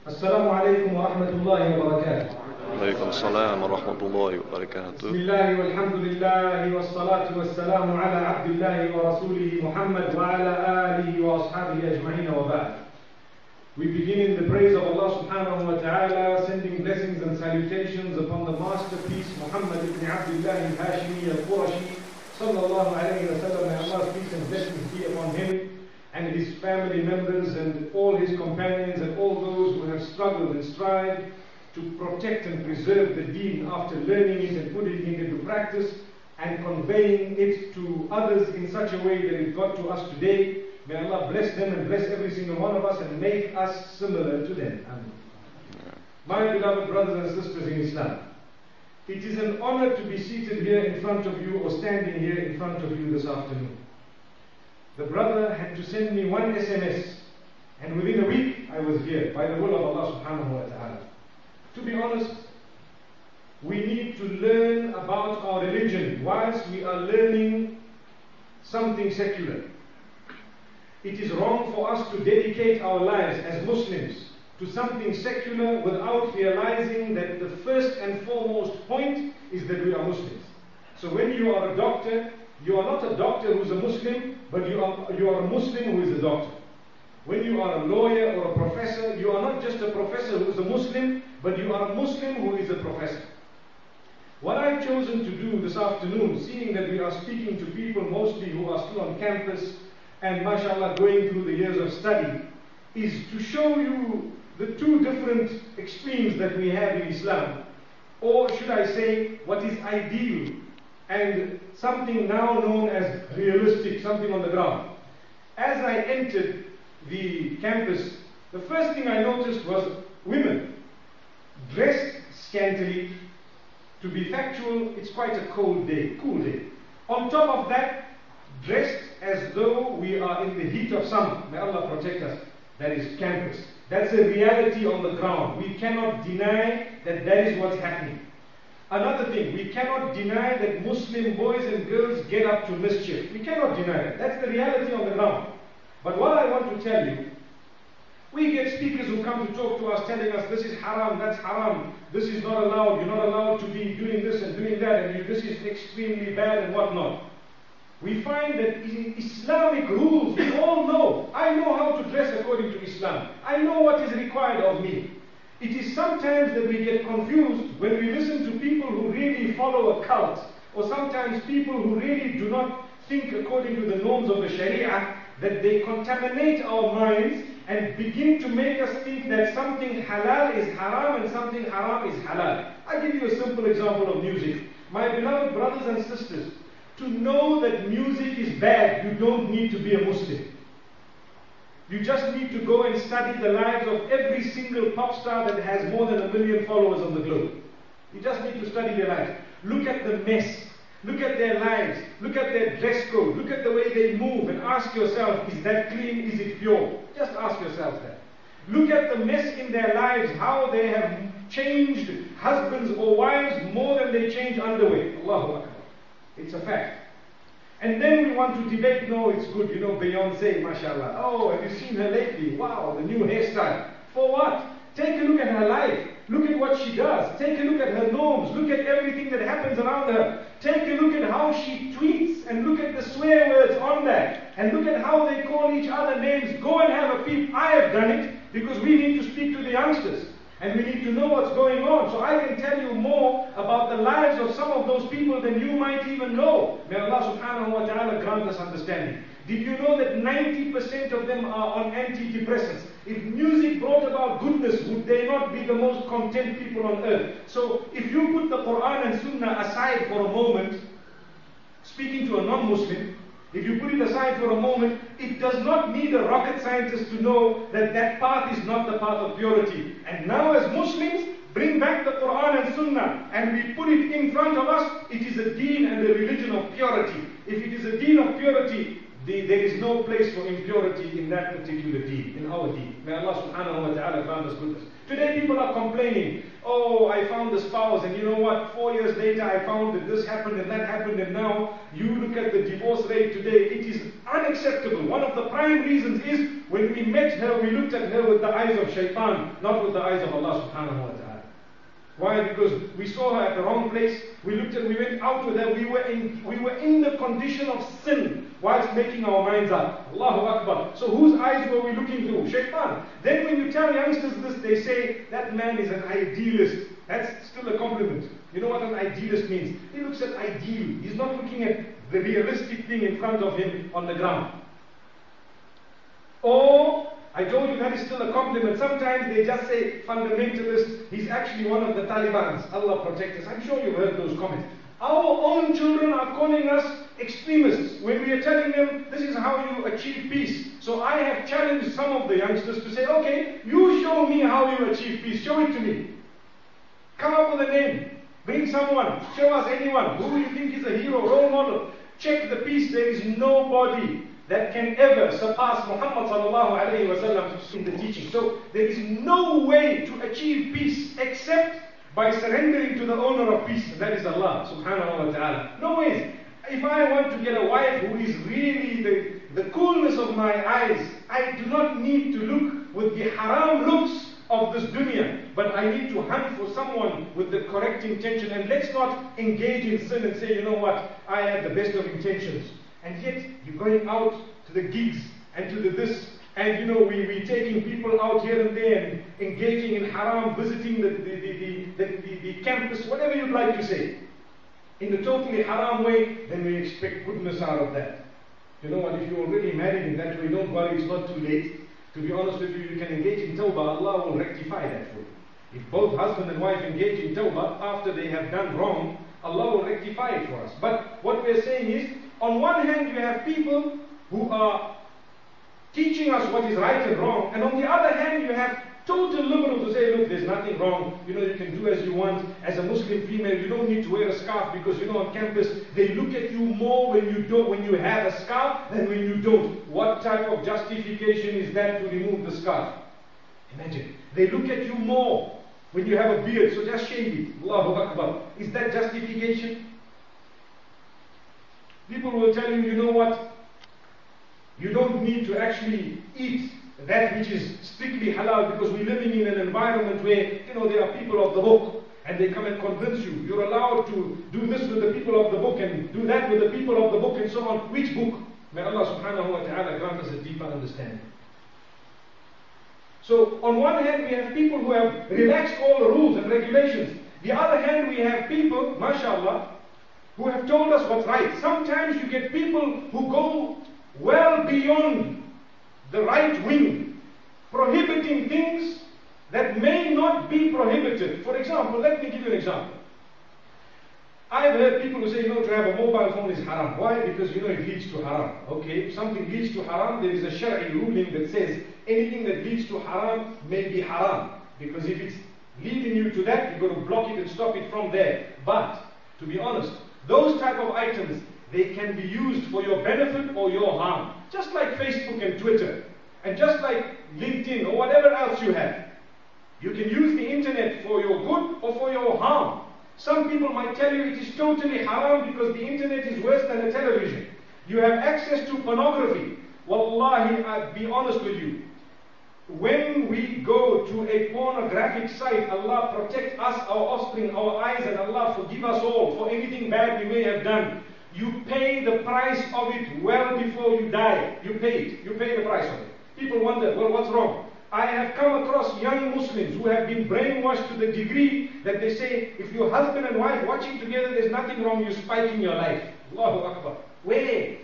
السلام عليكم ورحمة الله وبركاته. وعليكم السلام ورحمة الله وبركاته. بسم الله والحمد لله والصلاة والسلام على عبد الله ورسوله محمد وعلى آله وأصحابه أجمعين وبعد. We begin in the praise of Allah subhanahu wa ta'ala, sending blessings and salutations upon the masterpiece Muhammad ibn Abdullah al-Hashimi al-Qurashi sallallahu alayhi wa sallam. May Allah's peace and blessings be upon him and his family members and all his companions and all those who have struggled and strived to protect and preserve the deen after learning it and putting it into practice and conveying it to others in such a way that it got to us today. May Allah bless them and bless every single one of us and make us similar to them. Amen. My beloved brothers and sisters in Islam, it is an honor to be seated here in front of you or standing here in front of you this afternoon. The brother had to send me one SMS, and within a week I was here by the will of Allah subhanahu wa ta'ala. To be honest, we need to learn about our religion whilst we are learning something secular. It is wrong for us to dedicate our lives as Muslims to something secular without realizing that the first and foremost point is that we are Muslims. So when you are a doctor, you are not a doctor who is a Muslim, but you are a Muslim who is a doctor. When you are a lawyer or a professor, you are not just a professor who is a Muslim, but you are a Muslim who is a professor. What I've chosen to do this afternoon, seeing that we are speaking to people mostly who are still on campus and mashallah going through the years of study, is to show you the two different extremes that we have in Islam, or should I say what is ideal and something now known as realistic, something on the ground. As I entered the campus, the first thing I noticed was women dressed scantily. To be factual, it's quite a cold day, cool day. On top of that, dressed as though we are in the heat of summer. May Allah protect us. That is campus. That's a reality on the ground. We cannot deny that that is what's happening. Another thing, we cannot deny that Muslim boys and girls get up to mischief. We cannot deny that. That's the reality on the ground. But what I want to tell you, we get speakers who come to talk to us telling us this is haram, that's haram, this is not allowed, you're not allowed to be doing this and doing that, and this is extremely bad and whatnot. We find that in Islamic rules, we all know. I know how to dress according to Islam. I know what is required of me. It is sometimes that we get confused when we listen to people who really follow a cult, or sometimes people who really do not think according to the norms of the Sharia, that they contaminate our minds and begin to make us think that something halal is haram and something haram is halal. I'll give you a simple example of music. My beloved brothers and sisters, to know that music is bad, you don't need to be a Muslim. You just need to go and study the lives of every single pop star that has more than 1 million followers on the globe. You just need to study their lives. Look at the mess. Look at their lives. Look at their dress code. Look at the way they move and ask yourself, is that clean? Is it pure? Just ask yourself that. Look at the mess in their lives, how they have changed husbands or wives more than they change underwear. Allahu Akbar. It's a fact. And then we want to debate, no, it's good, Beyonce, mashallah. Oh, have you seen her lately? Wow, the new hairstyle. For what? Take a look at her life. Look at what she does. Take a look at her norms. Look at everything that happens around her. Take a look at how she tweets and look at the swear words on that. And look at how they call each other names. Go and have a peep. I have done it because we need to speak to the youngsters. And we need to know what's going on. So I can tell you more about the lives of some of those people than you might even know. May Allah subhanahu wa ta'ala grant us understanding. Did you know that 90% of them are on antidepressants? If music brought about goodness, would they not be the most content people on earth? So if you put the Quran and Sunnah aside for a moment, speaking to a non-Muslim, if you put it aside for a moment, it does not need a rocket scientist to know that that path is not the path of purity. And now as Muslims, bring back the Quran and Sunnah and we put it in front of us, it is a deen and a religion of purity. If it is a deen of purity, there is no place for impurity in that particular deen, in our deen. May Allah subhanahu wa ta'ala grant us goodness. Today people are complaining, oh, I found the spouse, and you know what, 4 years later I found that this happened and that happened, and now you look at the divorce rate today, it is unacceptable. One of the prime reasons is when we met her, we looked at her with the eyes of shaitan, not with the eyes of Allah subhanahu wa ta'ala. Why? Because we saw her at the wrong place. We went out with her. We were in the condition of sin whilst making our minds up. Allahu Akbar. So whose eyes were we looking through? Shaitan. Then when you tell youngsters this, they say, that man is an idealist. That's still a compliment. You know what an idealist means? He looks at ideal. He's not looking at the realistic thing in front of him on the ground. Or, I told you that is still a compliment. Sometimes they just say fundamentalist. He's actually one of the Talibans. Allah protect us. I'm sure you've heard those comments. Our own children are calling us extremists when we are telling them this is how you achieve peace. So I have challenged some of the youngsters to say, okay, you show me how you achieve peace. Show it to me. Come up with a name. Bring someone. Show us anyone. Who you think is a hero, role model. Check the peace. There is nobody that can ever surpass Muhammad sallallahu alayhi wa sallam in the teaching. So there is no way to achieve peace except by surrendering to the owner of peace, and that is Allah subhanahu wa ta'ala. No ways. If I want to get a wife who is really the coolness of my eyes, I do not need to look with the haram looks of this dunya, but I need to hunt for someone with the correct intention. And let's not engage in sin and say, you know what, I had the best of intentions. And yet, you're going out to the gigs and to the this, and you know, we're taking people out here and there and engaging in haram, visiting the campus, whatever you'd like to say, in a totally haram way, then we expect goodness out of that. You know what, if you're already married in that way, don't worry, it's not too late. To be honest with you, you can engage in tawbah, Allah will rectify that for you. If both husband and wife engage in tawbah after they have done wrong, Allah will rectify it for us. But what we're saying is, on one hand, you have people who are teaching us what is right and wrong, and on the other hand, you have total liberals who say, look, there's nothing wrong, you know, you can do as you want. As a Muslim female, you don't need to wear a scarf because, you know, on campus, they look at you more when you have a scarf than when you don't. What type of justification is that to remove the scarf? Imagine. They look at you more when you have a beard, so just shave it. Allahu Akbar. Is that justification? People will tell you, you know what, you don't need to actually eat that which is strictly halal because we're living in an environment where, you know, there are people of the book and they come and convince you. You're allowed to do this with the people of the book and do that with the people of the book and so on. Which book? May Allah subhanahu wa ta'ala grant us a deeper understanding. So, on one hand, we have people who have relaxed all the rules and regulations. The other hand, we have people, mashallah, who have told us what's right. Sometimes you get people who go well beyond the right wing, prohibiting things that may not be prohibited. For example, let me give you an example. I've heard people who say, you know, to have a mobile phone is haram. Why? Because, you know, it leads to haram. Okay, if something leads to haram, there is a shari'i ruling that says anything that leads to haram may be haram. Because if it's leading you to that, you've got to block it and stop it from there. But, to be honest, those type of items, they can be used for your benefit or your harm. Just like Facebook and Twitter, and just like LinkedIn or whatever else you have. You can use the internet for your good or for your harm. Some people might tell you it is totally haram because the internet is worse than a television. You have access to pornography. Wallahi, I'll be honest with you. When we go to a pornographic site, Allah protect us, our offspring, our eyes, and Allah forgive us all for anything bad we may have done. You pay the price of it well before you die. You pay it. You pay the price of it. People wonder, well, what's wrong? I have come across young Muslims who have been brainwashed to the degree that they say, if your husband and wife watching together, there's nothing wrong, you're spiking your life. Allahu Akbar. Where?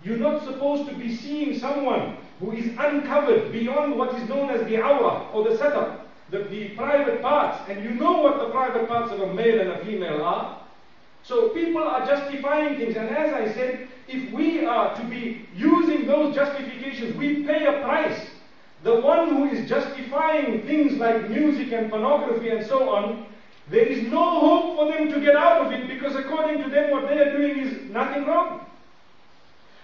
You're not supposed to be seeing someone who is uncovered beyond what is known as the awrah or the satar, the private parts. And you know what the private parts of a male and a female are. So people are justifying things. And as I said, if we are to be using those justifications, we pay a price. The one who is justifying things like music and pornography and so on, there is no hope for them to get out of it because according to them what they are doing is nothing wrong.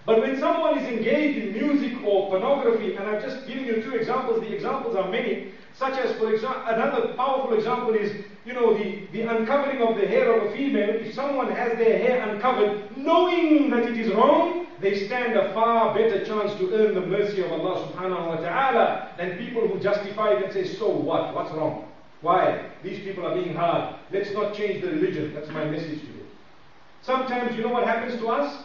But when someone is engaged in music or pornography, and I've just given you two examples, the examples are many, such as, for example, another powerful example is, you know, the uncovering of the hair of a female. If someone has their hair uncovered, knowing that it is wrong, they stand a far better chance to earn the mercy of Allah subhanahu wa ta'ala than people who justify it and say, so what? What's wrong? Why? These people are being hard. Let's not change the religion. That's my message to you. Sometimes, you know what happens to us?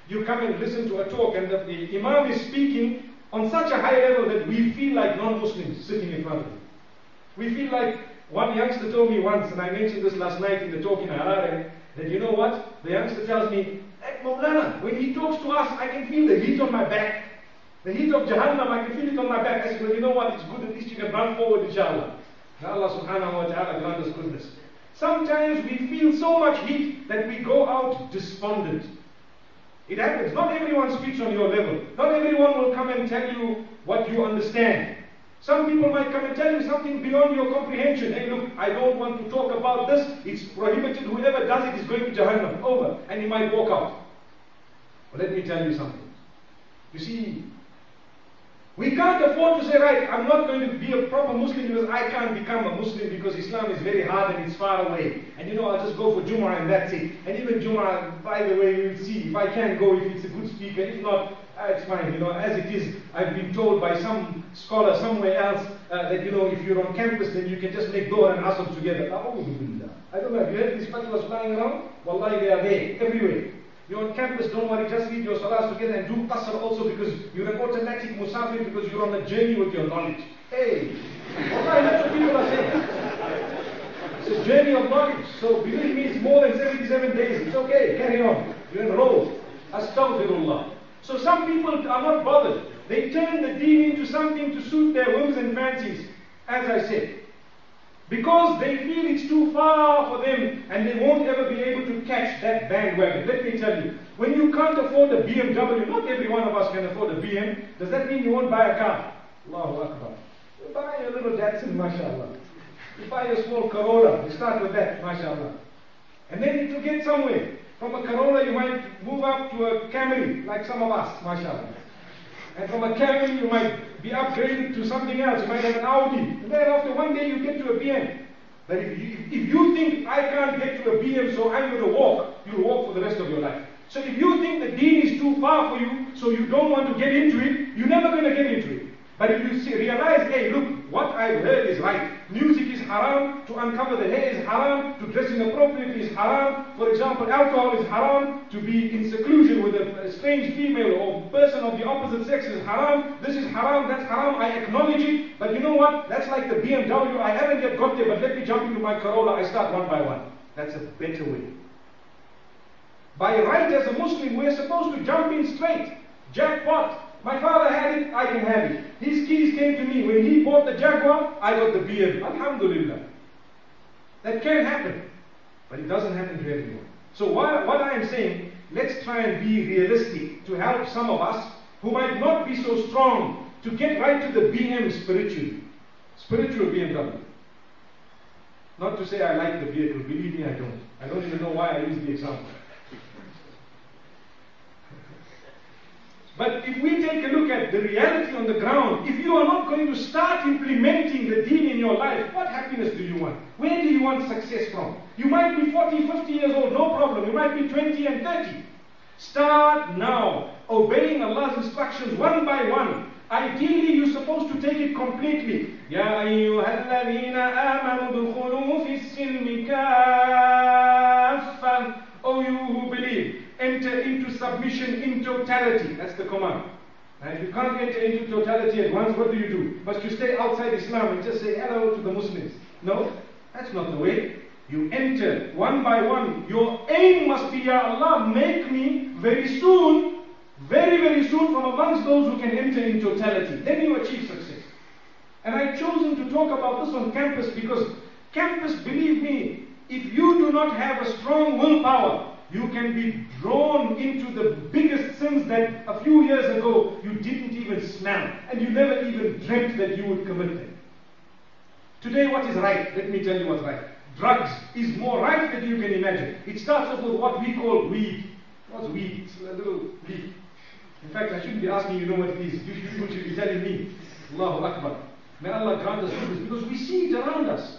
You come and listen to a talk and the Imam is speaking on such a high level that we feel like non-Muslims sitting in front of him. We feel like, one youngster told me once, and I mentioned this last night in the talk in Harare, that you know what? The youngster tells me, hey, Maulana, when he talks to us, I can feel the heat on my back. The heat of Jahannam, I can feel it on my back. I said, well, you know what? It's good, at least you can run forward, inshallah. May Allah subhanahu wa ta'ala grant us goodness. Sometimes we feel so much heat that we go out despondent. It happens. Not everyone speaks on your level. Not everyone will come and tell you what you understand. Some people might come and tell you something beyond your comprehension. Hey, look, I don't want to talk about this. It's prohibited. Whoever does it is going to Jahannam. Over. And he might walk out. But let me tell you something. You see, we can't afford to say, right, I'm not going to be a proper Muslim because I can't become a Muslim because Islam is very hard and it's far away. And you know, I'll just go for Jumu'ah and that's it. And even Jumu'ah, by the way, we'll see. If I can go, if it's a good speaker. If not, it's fine. You know, as it is, I've been told by some scholar somewhere else that, you know, if you're on campus, then you can just make Dhuhr and Asr together. I don't know, have you heard these fatwas flying around? Wallahi, they are there, everywhere. You're on campus, don't worry, just read your salahs together and do qasr also because you're an automatic musafir because you're on a journey with your knowledge. Hey, wallahi, that's what people are saying. It's a journey of knowledge. So believe me, it's more than 77 days. It's okay, carry on. You're enrolled. Astaghfirullah. So some people are not bothered. They turn the deen into something to suit their whims and fancies, as I said. Because they feel it's too far for them and they won't ever be able to catch that bandwagon. Let me tell you, when you can't afford a BMW, not every one of us can afford a BM, does that mean you won't buy a car? Allahu Akbar. You buy a little Datsun, mashallah. You buy a small Corolla, you start with that, mashallah. And then to get somewhere, from a Corolla you might move up to a Camry, like some of us, mashallah. And from a Camry you might be upgraded to something else. You might have an Audi. And then after one day you get to a BM. But if you think I can't get to a BM so I'm going to walk, you'll walk for the rest of your life. So if you think the deen is too far for you, so you don't want to get into it, you're never going to get into it. But if you realize, hey, look, what I've heard is right. Music is haram, to uncover the hair is haram, to dress inappropriately is haram. For example, alcohol is haram, to be in seclusion with a strange female or person of the opposite sex is haram. This is haram, that's haram, I acknowledge it. But you know what? That's like the BMW. I haven't yet got there, but let me jump into my Corolla. I start one by one. That's a better way. By right as a Muslim, we're supposed to jump in straight. Jackpot. My father had it, I can have it. His keys came to me. When he bought the Jaguar, I got the BM. Alhamdulillah. That can happen. But it doesn't happen to everyone. So what I am saying, let's try and be realistic to help some of us who might not be so strong to get right to the BM spiritually. Spiritual BMW. Not to say I like the vehicle. Believe me, I don't. I don't even know why I use the example. But if we take a look at the reality on the ground, if you are not going to start implementing the deen in your life, what happiness do you want? Where do you want success from? You might be 40, 50 years old, no problem. You might be 20 and 30. Start now, obeying Allah's instructions one by one. Ideally, you're supposed to take it completely. Ya ayyuhalladhina amanu dukhulu fis silmi kaffan. O you who believe, enter into submission in totality. That's the command. And if you can't enter into totality at once, what do? Must you stay outside Islam and just say hello to the Muslims? No, that's not the way. You enter one by one. Your aim must be, Ya Allah, make me very soon, very, very soon from amongst those who can enter in totality. Then you achieve success. And I've chosen to talk about this on campus because campus, believe me, if you do not have a strong willpower, you can be drawn into the biggest sins that a few years ago you didn't even smell and you never even dreamt that you would commit them. Today what is right? Let me tell you what's right. Drugs is more right than you can imagine. It starts off with what we call weed. What's weed? It's a little leaf. In fact, I shouldn't be asking you know what it is. You should be telling me. Allahu Akbar. May Allah grant us goodness because we see it around us.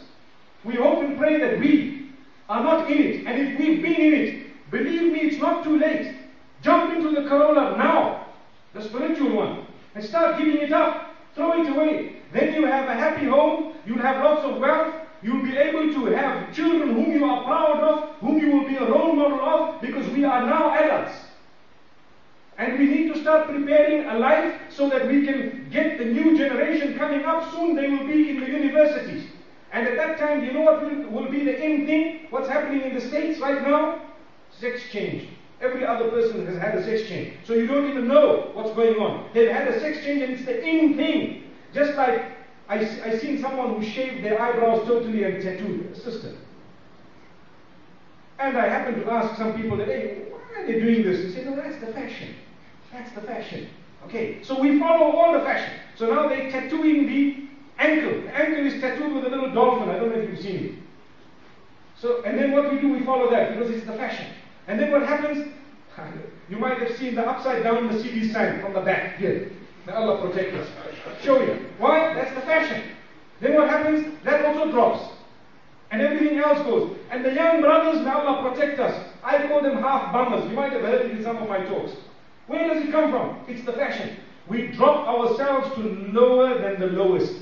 We hope and pray that we are not in it. And if we've been in it, believe me, it's not too late. Jump into the Corolla now, the spiritual one, and start giving it up. Throw it away. Then you have a happy home, you'll have lots of wealth, you'll be able to have children whom you are proud of, whom you will be a role model of, because we are now adults. And we need to start preparing a life so that we can get the new generation coming up. Soon they will be in the universities. And at that time, you know what will be the in thing? What's happening in the States right now? Sex change. Every other person has had a sex change. So you don't even know what's going on. They've had a sex change and it's the in thing. Just like I seen someone who shaved their eyebrows totally and tattooed, a sister. And I happened to ask some people that, hey, why are they doing this? They say, no, that's the fashion. That's the fashion. Okay, so we follow all the fashion. So now they're tattooing the ankle. The ankle is tattooed with a little dolphin. I don't know if you've seen it. So, and then what we do, we follow that because it's the fashion. And then what happens? You might have seen the upside down Mercedes sign from the back here. May Allah protect us. Show you. Why? That's the fashion. Then what happens? That also drops. And everything else goes. And the young brothers, may Allah protect us. I call them half bummers. You might have heard it in some of my talks. Where does it come from? It's the fashion. We drop ourselves to lower than the lowest.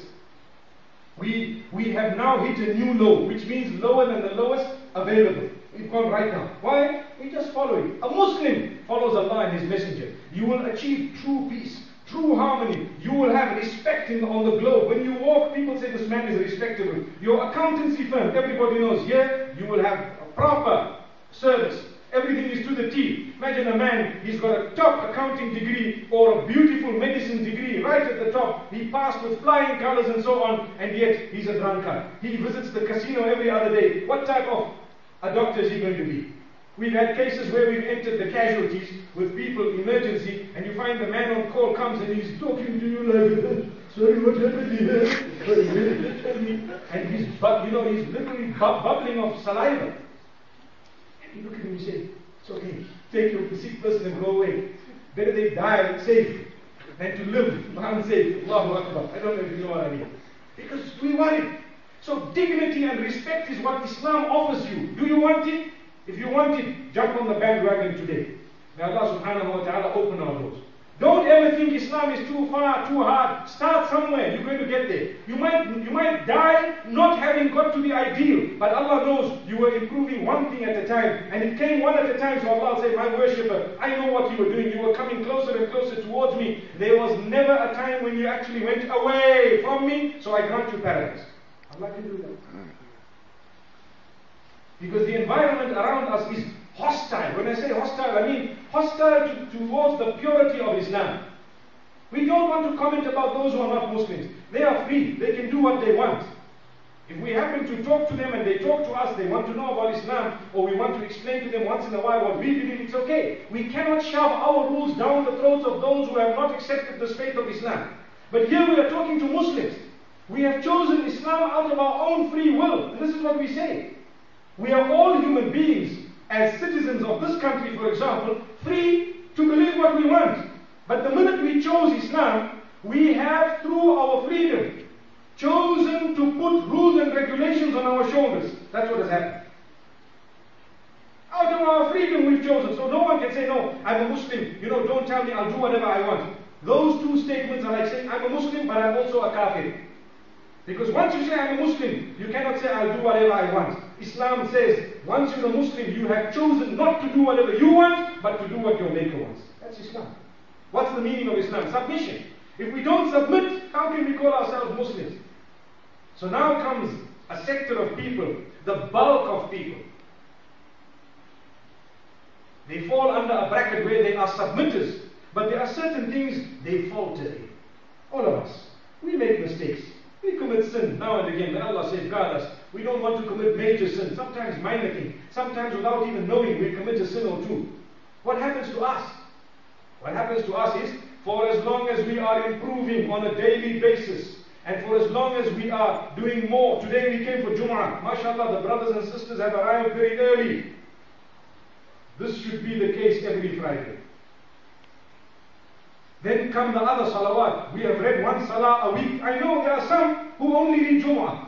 We have now hit a new low, which means lower than the lowest available. We've gone right now. Why? We just follow it. A Muslim follows Allah and His Messenger. You will achieve true peace, true harmony. You will have respect on the globe. When you walk, people say this man is respectable. Your accountancy firm, everybody knows here, you will have a proper service. Everything is to the T. Imagine a man, he's got a top accounting degree or a beautiful medicine degree right at the top. He passed with flying colors and so on, and yet he's a drunkard. He visits the casino every other day. What type of a doctor is he going to be? We've had cases where we've entered the casualties with people, emergency, and you find the man on call comes and he's talking to you like, sorry, what happened here? And he's literally bubbling of saliva. You look at him and say, it's okay, take your sick person and go away. Better they die safe than to live unsafe. Allahu Akbar. I don't know if you know what I mean. Because we want it. So dignity and respect is what Islam offers you. Do you want it? If you want it, jump on the bandwagon today. May Allah subhanahu wa ta'ala open our doors. Don't ever think Islam is too far, too hard. Start somewhere. You're going to get there. You might die not having got to the ideal. But Allah knows you were improving one thing at a time. And it came one at a time. So Allah said, my worshipper, I know what you were doing. You were coming closer and closer towards me. There was never a time when you actually went away from me. So I grant you paradise. Allah can do that. Because the environment around us is hostile. When I say hostile, I mean hostile towards the purity of Islam. We don't want to comment about those who are not Muslims. They are free. They can do what they want. If we happen to talk to them and they talk to us, they want to know about Islam, or we want to explain to them once in a while what we believe, it's okay. We cannot shove our rules down the throats of those who have not accepted the faith of Islam. But here we are talking to Muslims. We have chosen Islam out of our own free will. And this is what we say. We are all human beings, as citizens of this country, for example, free to believe what we want. But the minute we chose Islam, we have, through our freedom, chosen to put rules and regulations on our shoulders. That's what has happened. Out of our freedom we've chosen. So no one can say, no, I'm a Muslim. Don't tell me, I'll do whatever I want. Those two statements are like saying, I'm a Muslim, but I'm also a kafir. Because once you say I'm a Muslim, you cannot say I'll do whatever I want. Islam says, once you're a Muslim, you have chosen not to do whatever you want, but to do what your Maker wants. That's Islam. What's the meaning of Islam? Submission. If we don't submit, how can we call ourselves Muslims? So now comes a sector of people, the bulk of people. They fall under a bracket where they are submitters, but there are certain things they falter in. All of us. We make mistakes. We commit sin now and again. May Allah safeguard us. We don't want to commit major sin, sometimes minor things. Sometimes without even knowing we commit a sin or two. What happens to us? What happens to us is, for as long as we are improving on a daily basis, and for as long as we are doing more. Today we came for Jum'ah. MashaAllah, the brothers and sisters have arrived very early. This should be the case every Friday. Then come the other salawat. We have read one salah a week. I know there are some who only read Jum'ah.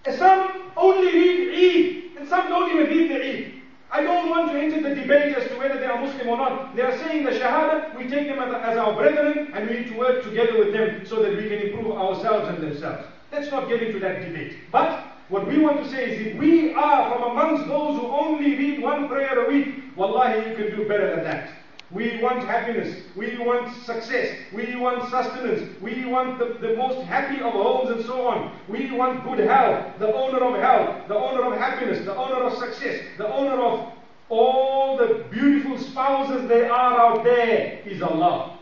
And some only read Eid. And some don't even read the Eid. I don't want to enter the debate as to whether they are Muslim or not. They are saying the Shahada, we take them as our brethren, and we need to work together with them so that we can improve ourselves and themselves. Let's not get into that debate. But what we want to say is, if we are from amongst those who only read one prayer a week, wallahi, you can do better than that. We want happiness, we want success, we want sustenance, we want the most happy of homes and so on. We want good health, the owner of health, the owner of happiness, the owner of success, the owner of all the beautiful spouses there are out there is Allah.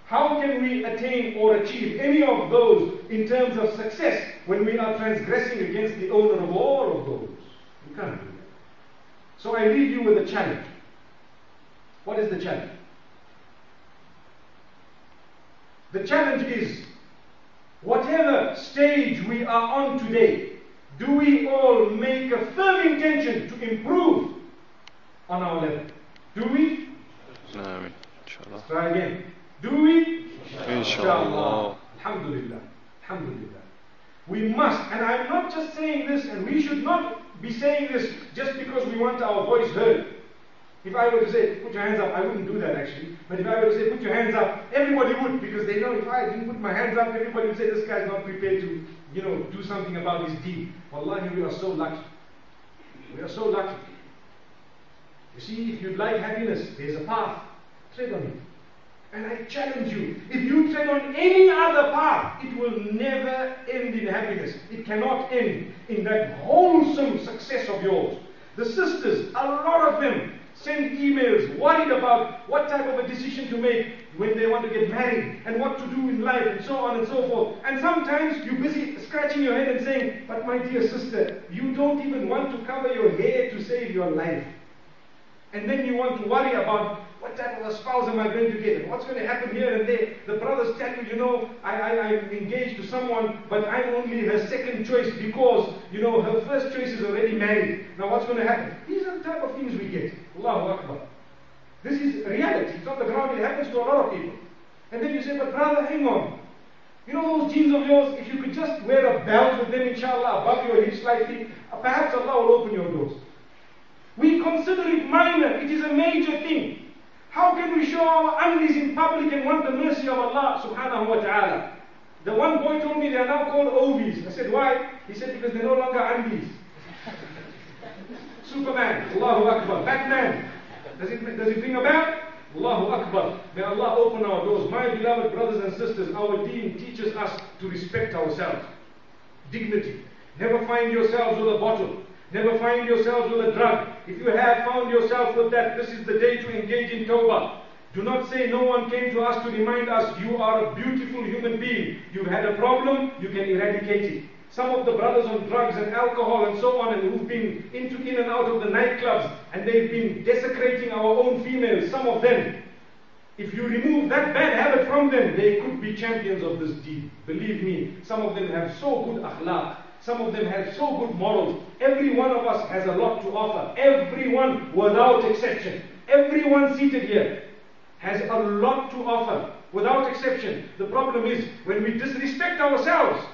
How can we attain or achieve any of those in terms of success when we are transgressing against the owner of all of those? We can't do that. So I leave you with a challenge. What is the challenge? The challenge is, whatever stage we are on today, do we all make a firm intention to improve on our level? Do we? No, inshallah. Try again. Do we? Inshallah. Alhamdulillah. Alhamdulillah. We must, and I'm not just saying this, and we should not be saying this just because we want our voice heard. If I were to say, put your hands up, I wouldn't do that actually. But if I were to say, put your hands up, everybody would, because they know if I didn't put my hands up, everybody would say, this guy's not prepared to, do something about his deed. Wallahi, we are so lucky. We are so lucky. You see, if you'd like happiness, there's a path. Tread on it. And I challenge you, if you tread on any other path, it will never end in happiness. It cannot end in that wholesome success of yours. The sisters, a lot of them, send emails worried about what type of a decision to make when they want to get married and what to do in life and so on and so forth. And sometimes you're busy scratching your head and saying, but my dear sister, you don't even want to cover your hair to save your life. And then you want to worry about what type of a spouse am I going to get and what's going to happen here and there. The brothers tell you, I'm engaged to someone, but I'm only her second choice because, her first choice is already married. Now what's going to happen? These are the type of things we get. Allahu Akbar. This is reality. It's not the ground. It happens to a lot of people. And then you say, but brother, hang on. Those jeans of yours, if you could just wear a belt with them, inshallah, above your hips slightly, perhaps Allah will open your doors. We consider it minor. It is a major thing. How can we show our undies in public and want the mercy of Allah subhanahu wa ta'ala? The one boy told me they are now called ovies. I said, why? He said, because they're no longer undies. Superman, Allahu Akbar. Batman, does it ring a bell? Allahu Akbar. May Allah open our doors. My beloved brothers and sisters, our deen teaches us to respect ourselves. Dignity. Never find yourselves with a bottle. Never find yourselves with a drug. If you have found yourself with that, this is the day to engage in tawbah. Do not say no one came to us to remind us you are a beautiful human being. You've had a problem, you can eradicate it. Some of the brothers on drugs and alcohol and so on, and who've been in and out of the nightclubs, and they've been desecrating our own females, some of them. If you remove that bad habit from them, they could be champions of this deed. Believe me, some of them have so good akhlaq. Some of them have so good morals. Every one of us has a lot to offer. Everyone, without exception. Everyone seated here has a lot to offer, without exception. The problem is, when we disrespect ourselves,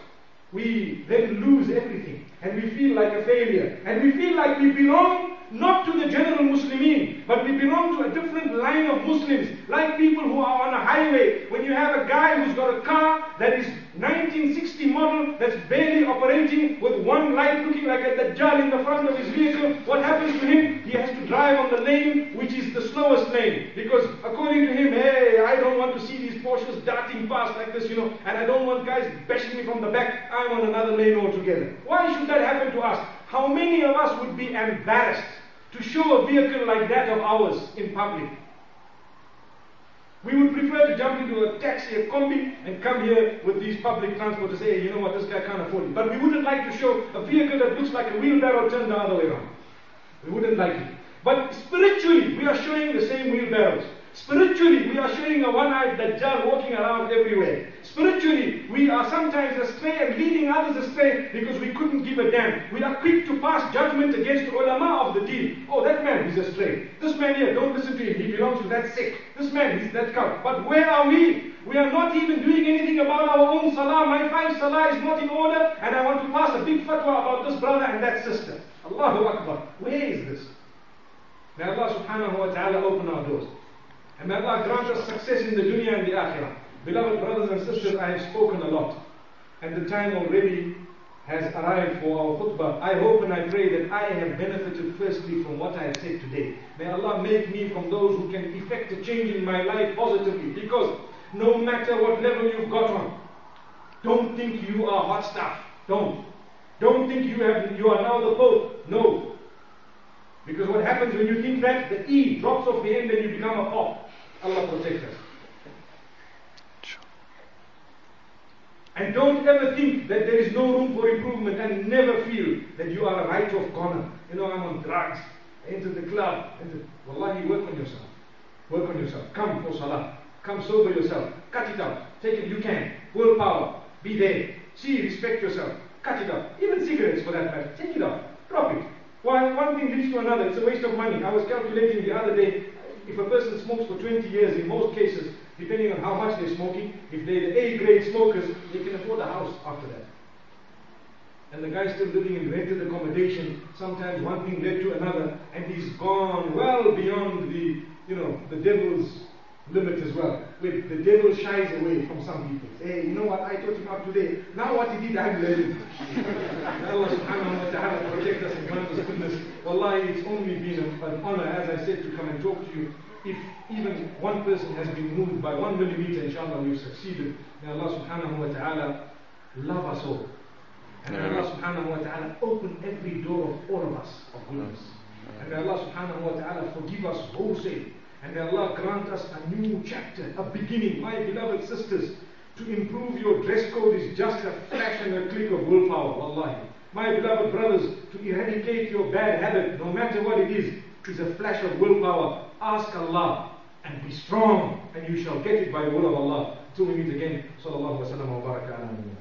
we then lose everything. And we feel like a failure. And we feel like we belong not to the general Muslimin, but we belong to a different line of Muslims, like people who are on a highway. When you have a guy who's got a car that is 1960 model, that's barely operating, with one light looking like a Dajjal in the front of his vehicle, what happens to him? He has to drive on the lane which is the slowest lane, because according to him, hey, I don't want to see these Porsches darting past like this, and I don't want guys bashing me from the back. I'm on another lane altogether. Why should that happen to us? How many of us would be embarrassed to show a vehicle like that of ours in public? We would prefer to jump into a taxi, a combi, and come here with these public transport to say, hey, you know what, this guy can't afford it. But we wouldn't like to show a vehicle that looks like a wheelbarrow turned the other way around. We wouldn't like it. But spiritually, we are showing the same wheelbarrows. Spiritually, we are showing a one-eyed Dajjal walking around everywhere. Spiritually, we are sometimes astray and leading others astray because we couldn't give a damn. We are quick to pass judgment against ulama of the deen. Oh, that man is astray. This man here, don't listen to him. He belongs to that sect. This man is that cult. But where are we? We are not even doing anything about our own salah. My 5 salah is not in order, and I want to pass a big fatwa about this brother and that sister. Allahu Akbar. Where is this? May Allah subhanahu wa ta'ala open our doors. And may Allah grant us success in the dunya and the akhirah. Beloved brothers and sisters, I have spoken a lot. And the time already has arrived for our khutbah. I hope and I pray that I have benefited firstly from what I have said today. May Allah make me from those who can effect a change in my life positively. Because no matter what level you've got on, don't think you are hot stuff. Don't think you are now the Pope. No. Because what happens when you think that, the E drops off the end and you become a pop. Allah protect us. And don't ever think that there is no room for improvement, and never feel that you are a write-off corner. You know, I'm on drugs, I enter the club. Wallahi, work on yourself. Work on yourself. Come for salah. Come sober yourself. Cut it out. Take it. You can. Willpower. Be there. See, respect yourself. Cut it out. Even cigarettes for that matter. Take it out. Drop it. One thing leads to another. It's a waste of money. I was calculating the other day, if a person smokes for 20 years, in most cases, depending on how much they're smoking, if they're the A-grade smokers, they can afford a house after that. And the guy's still living in rented accommodation. Sometimes one thing led to another, and he's gone well beyond the devil's limit as well. Where the devil shies away from some people. Hey, you know what? I taught him up today. Now what he did, I'm learning. Allah subhanahu wa ta'ala protect us and grant us goodness. Wallahi, it's only been an honor, as I said, to come and talk to you. If even one person has been moved by 1 millimeter, inshallah, we've succeeded. May Allah subhanahu wa ta'ala love us all. And may Allah subhanahu wa ta'ala open every door of all of us of goodness. And may Allah subhanahu wa ta'ala forgive us wholesale. And may Allah grant us a new chapter, a beginning. My beloved sisters, to improve your dress code is just a flash and a click of willpower, wallahi. My beloved brothers, to eradicate your bad habit, no matter what it is a flash of willpower. Ask Allah and be strong, and you shall get it by the will of Allah. Till we meet again. Sallallahu wa sallam wa baraka ala nabiyyina.